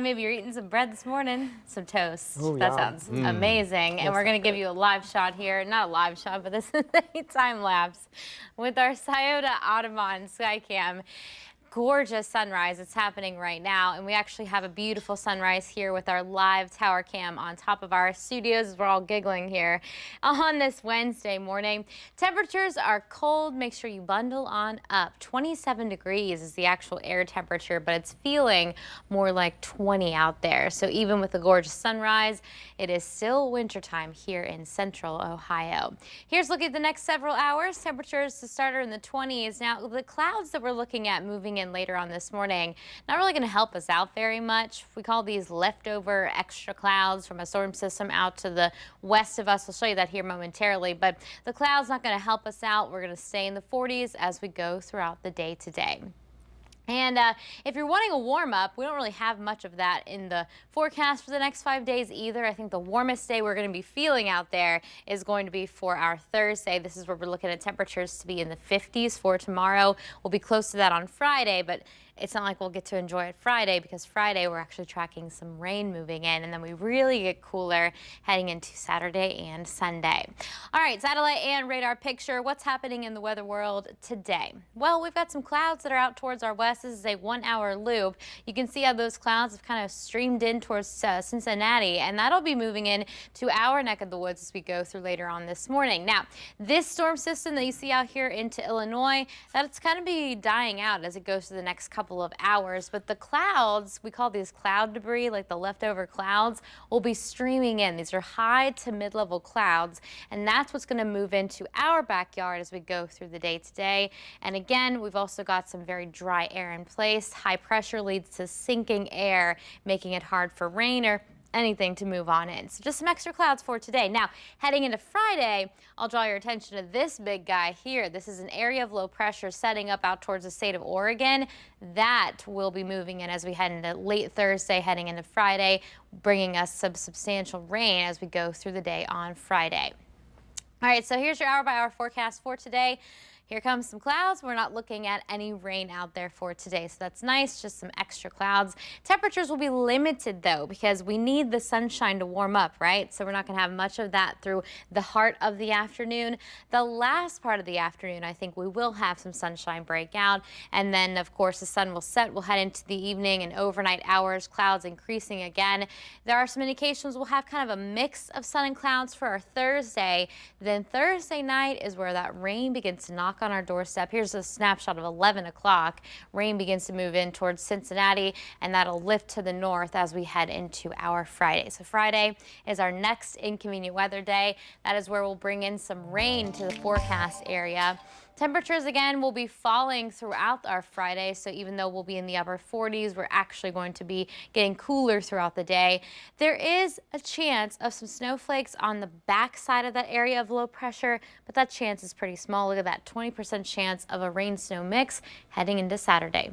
Maybe you're eating some bread this morning, some toast. Oh, That yum. sounds amazing. And we're going to give you a live shot here. Not a live shot, but this is a time lapse with our Scioto Audubon Skycam. Gorgeous sunrise. It's happening right now, and we actually have a beautiful sunrise here with our live tower cam on top of our studios as we're all giggling here on this Wednesday morning. Temperatures are cold. Make sure you bundle on up. 27 degrees is the actual air temperature, but it's feeling more like 20 out there. So even with the gorgeous sunrise, it is still wintertime here in central Ohio. Here's looking at the next several hours. Temperatures to start are in the 20s. Now, the clouds that we're looking at moving in later on this morning, not really going to help us out very much. We call these leftover extra clouds from a storm system out to the west of us. I'll show you that here momentarily, but the clouds not going to help us out. We're going to stay in the 40s as we go throughout the day today. And if you're wanting a warm up, we don't really have much of that in the forecast for the next 5 days either. I think the warmest day we're going to be feeling out there is going to be for our Thursday. This is where we're looking at temperatures to be in the 50s for tomorrow. We'll be close to that on Friday, but it's not like we'll get to enjoy it Friday, because Friday we're actually tracking some rain moving in, and then we really get cooler heading into Saturday and Sunday. All right, satellite and radar picture. What's happening in the weather world today? Well, we've got some clouds that are out towards our west. This is a 1-hour loop. You can see how those clouds have kind of streamed in towards Cincinnati, and that'll be moving in to our neck of the woods as we go through later on this morning. Now, this storm system that you see out here into Illinois, that's going to be dying out as it goes through the next couple of hours, but the clouds, we call these cloud debris, like the leftover clouds, will be streaming in. These are high to mid-level clouds, and that's what's going to move into our backyard as we go through the day today. And again, we've also got some very dry air in place. High pressure leads to sinking air, making it hard for rain or anything to move on in. So just some extra clouds for today. Now, heading into Friday, I'll draw your attention to this big guy here. This is an area of low pressure setting up out towards the state of Oregon. That will be moving in as we head into late Thursday, heading into Friday, bringing us some substantial rain as we go through the day on Friday. All right, so here's your hour-by-hour forecast for today. Here comes some clouds. We're not looking at any rain out there for today, so that's nice, just some extra clouds. Temperatures will be limited, though, because we need the sunshine to warm up, right? So we're not going to have much of that through the heart of the afternoon. The last part of the afternoon, I think we will have some sunshine break out, and then, of course, the sun will set. We'll head into the evening and overnight hours, clouds increasing again. There are some indications we'll have kind of a mix of sun and clouds for our Thursday. Then Thursday night is where that rain begins to knock on our doorstep. Here's a snapshot of 11 o'clock. Rain begins to move in towards Cincinnati, and that'll lift to the north as we head into our Friday. So Friday is our next inconvenient weather day. That is where we'll bring in some rain to the forecast area. Temperatures again will be falling throughout our Friday, so even though we'll be in the upper 40s, we're actually going to be getting cooler throughout the day. There is a chance of some snowflakes on the back side of that area of low pressure, but that chance is pretty small. Look at that, 20% chance of a rain-snow mix heading into Saturday.